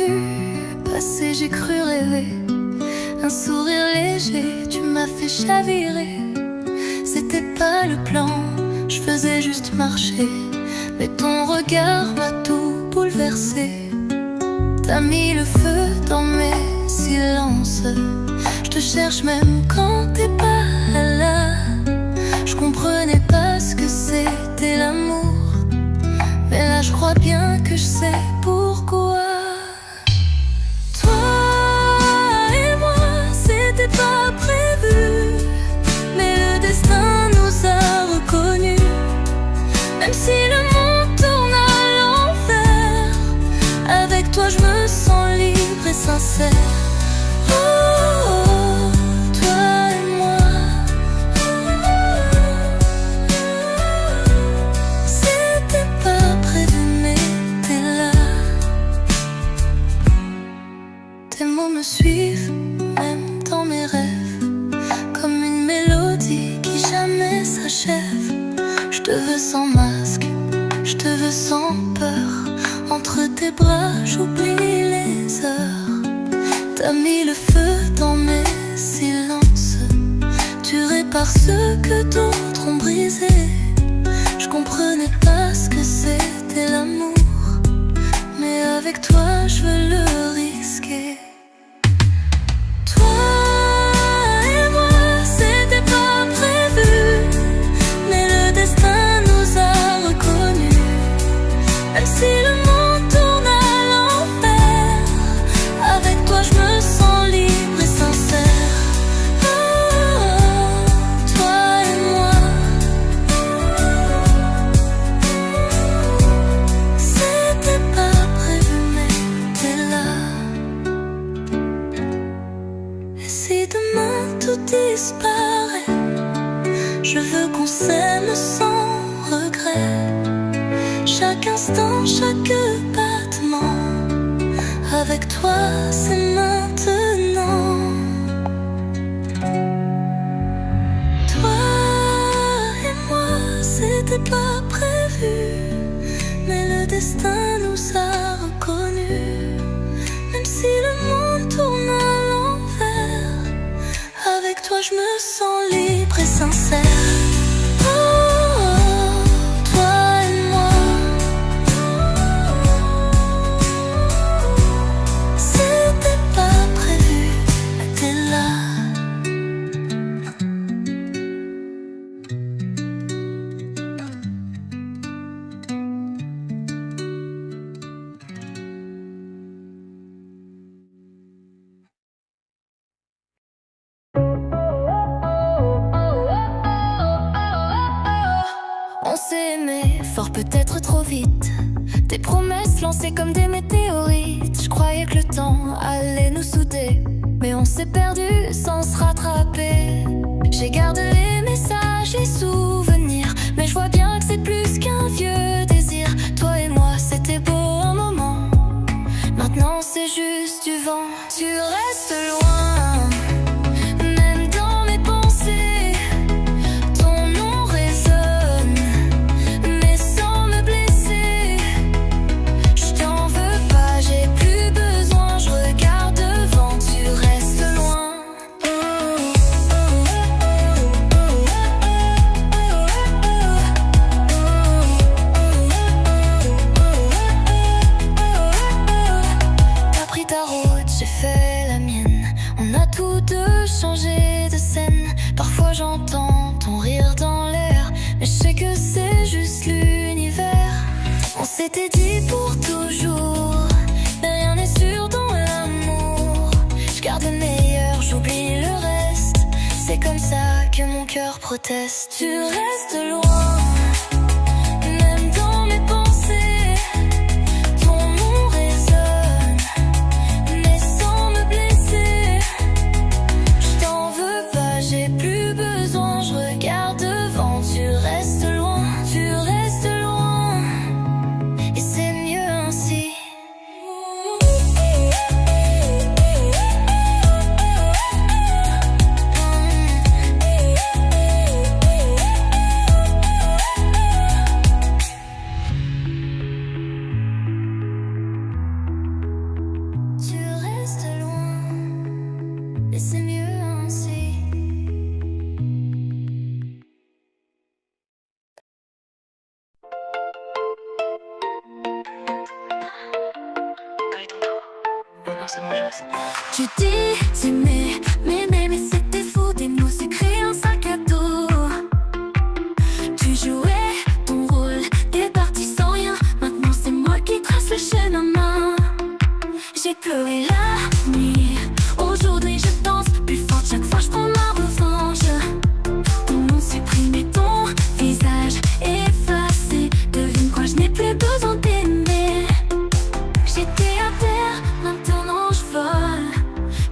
vu passer, j'ai cru rêver. Un sourire léger, tu m'as fait chavirer. C'était pas le plan, je faisais juste marcher, mais ton regard m'a tout bouleversé. T'as mis le feu dans mes silences. Je te cherche même quand t'es pas là. Je comprenais pas ce que c'était l'amour, mais là je crois bien que je sais pourquoi. Toi et moi, c'était pas prévu, mais le destin nous a reconnus. Même si le monde tourne à l'envers, avec toi je me sens libre et sincère. Oh, toi et moi, c'était pas prévu mais t'es là. Tes mots me suivent, même dans mes rêves, comme une mélodie qui jamais s'achève. Je te veux sans masque, je te veux sans peur. Entre tes bras, j'oublie les heures. T'as mis le feu dans mes silences. Tu répares ce que d'autres ont brisé. Je comprenais pas ce que c'était l'amour, mais avec toi, je veux le risquer. Si le monde tourne à l'envers, avec toi je me sens libre et sincère. Oh, toi et moi, c'était pas prévu mais t'es là. Et si demain tout disparaît, je veux qu'on s'aime sans regret. Chaque instant, chaque battement, avec toi c'est maintenant. Toi et moi, c'était pas prévu, mais le destin nous a reconnus. Même si le monde tourne à l'envers, avec toi je me sens libre et sincère. On s'est aimé fort, peut-être trop vite. Tes promesses lancées comme des météorites. Je croyais que le temps allait nous souder, mais on s'est perdu sans se rattraper. J'ai gardé les messages, les souvenirs, mais je vois bien que c'est plus qu'un vieux désir. Toi et moi, c'était beau un moment. Maintenant c'est juste du vent. Tu restes loin, même dans mes pensées. Ton nom résonne, mais sans me blesser. Je t'en veux pas, j'ai plus besoin. Je regarde devant, tu restes loin. T'as pris ta route, j'ai fait la mienne. On a tous deux changé de scène. Parfois j'entends ton rire dans l'air, mais je sais que c'est juste l'univers. On s'était dit pour toujours, mais rien n'est sûr dans l'amour. Je garde le meilleur, j'oublie le reste. C'est comme ça que mon cœur proteste. Tu restes loin, même dans mes pensées. Ton nom résonne, mais sans me blesser. Je t'en veux pas, j'ai plus besoin. Je regarde devant, tu restes loin, tu restes loin. Et c'est mieux ainsi. c'est mon jeu. Tu dis t'aimer, mais c'était fou. Des mots écrits en sac à dos. Tu jouais ton rôle, t'es parti sans rien. Maintenant c'est moi qui trace le chemin. J'ai pleuré la nuit, aujourd'hui je danse plus fort. Chaque fois je prends ma revanche. Ton nom supprimé, ton visage effacé. Devine quoi, je n'ai plus besoin d'aimer. J'étais à terre, maintenant je vole.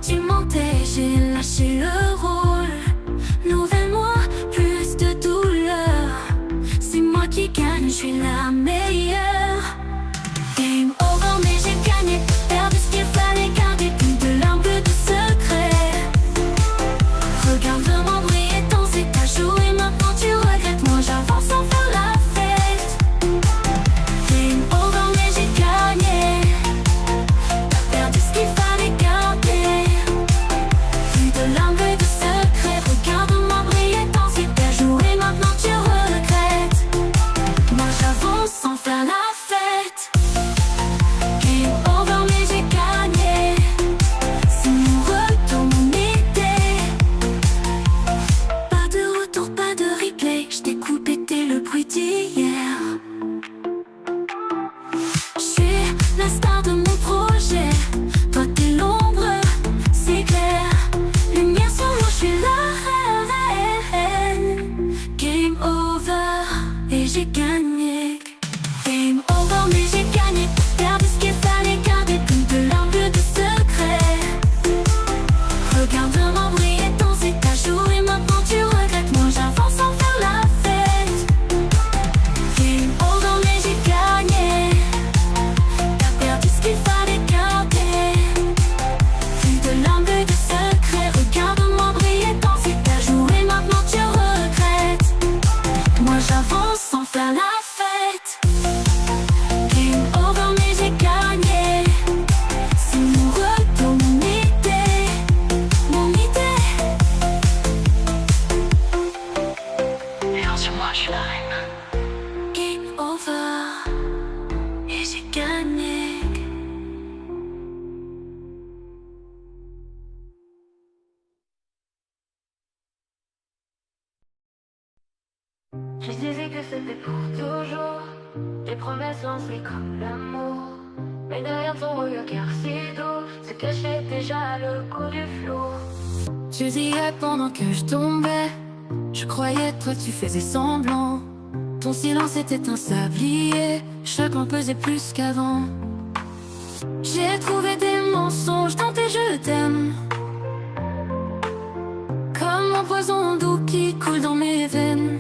Tu mentais, j'ai lâché le rôle. Nouvel moi, plus de douleur. C'est moi qui gagne, je suis la meilleure. Game over, mais j'ai gagné. Perdu ce qu'il fallait garder, plus de larmes, plus de secrets. Regarde-moi briller, danser, t'as joué, maintenant tu regrettes. Moi j'avance sans faire la fête. Game over, mais j'ai gagné. T'as perdu ce qu'il fallait garder, plus de larmes, plus de secrets. Regarde-moi briller, danser, t'as joué, maintenant tu regrettes. Moi j'avance sans faire la fête. Game over, mais j'ai gagné. C'est mon retour, mon idée. Pas de retour, pas de replay. Je t'ai coupé, t'es le bruit d'hier. Je suis la star de mon projet. Toi t'es l'ombre, c'est clair. Lumière sur moi, je suis la reine. Game over, et j'ai gagné. Game over, mais j'ai gagné. Perdu ce qu'il fallait garder, plus de larmes, plus de secrets. Regarde-moi briller, danser, t'as joué, maintenant tu regrettes. Moi j'avance sans faire la fête. Game over, mais j'ai gagné. T'as perdu ce qu'il fallait garder, plus de larmes, plus de secrets. Regarde-moi briller, danser, t'as joué, maintenant tu regrettes. Moi j'avance sans faire la fête. Game over, mais j'ai gagné. C'est mon retour, mon idée. Mon idée. Et sur moi, je suis la reine. Game over, et j'ai gagné. Je disais que c'était pour toujours. Les promesses lancées comme l'amour. Mais derrière ton regard si doux se cachait déjà le goût du flou. Tu disais pendant que je tombais. Je croyais toi tu faisais semblant. Ton silence était un sablier. Chaque mot pesait plus qu'avant. J'ai trouvé des mensonges dans tes je t'aime, comme un poison doux qui coule dans mes veines.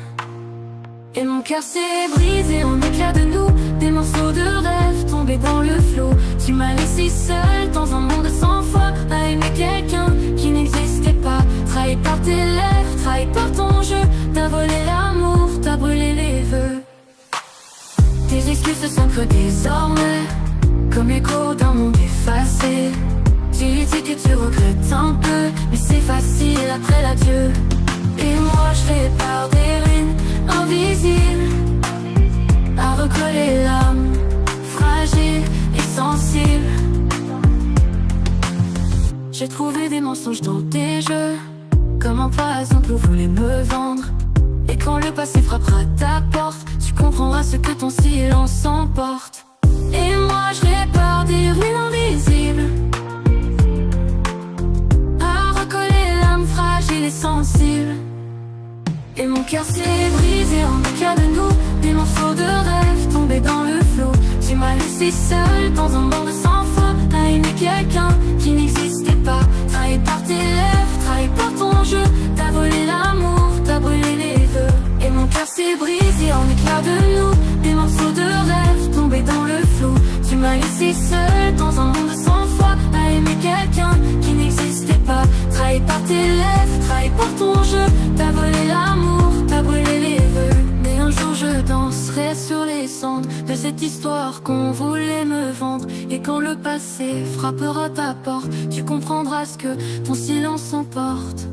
Et mon cœur s'est brisé en éclats de nous. Des morceaux de rêve tombés dans le flot. Tu m'as laissé seule dans un monde sans foi, à aimer quelqu'un qui n'existait pas. Trahi par tes lèvres, trahi par ton jeu. T'as volé l'amour, t'as brûlé les vœux. Tes excuses se sont creux désormais, comme l'écho d'un monde effacé. Tu dis que tu regrettes un peu, mais c'est facile après l'adieu. Et moi je fais part des ruines invisibles, à recoller l'âme fragile et sensible. J'ai trouvé des mensonges dans tes jeux, comme un poison que vous voulez me vendre. Et quand le passé frappera ta porte, tu comprendras ce que ton silence emporte. Et moi je répare des ruines invisibles, à recoller l'âme fragile et sensible. Et mon cœur s'est brisé en éclats de nous. Des morceaux de rêve tombés dans le flot. Tu m'as laissé seule dans un monde sans foi, à aimer quelqu'un qui n'existait pas. Trahi par tes lèvres, trahi par ton jeu. T'as volé l'amour, t'as brûlé les vœux. Et mon cœur s'est brisé en éclats de nous. Des morceaux de rêve tombés dans le flot. Tu m'as laissé seule dans un monde sans foi, à aimer quelqu'un qui n'existait pas. Trahi par tes lèvres, trahi par ton jeu. T'as volé l'amour, t'as brûlé les vœux. Mais un jour je danserai sur les cendres de cette histoire qu'on voulait me vendre. Et quand le passé frappera ta porte, tu comprendras ce que ton silence emporte.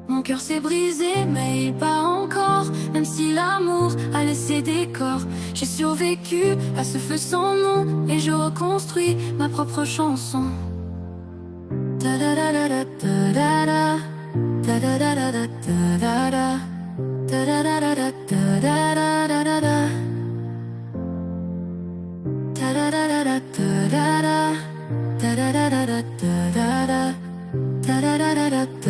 Mon cœur s'est brisé mais il bat encore, même si l'amour a laissé des corps. J'ai survécu à ce feu sans nom et je reconstruis ma propre chanson. Da da da da da da da da da da da da da da da.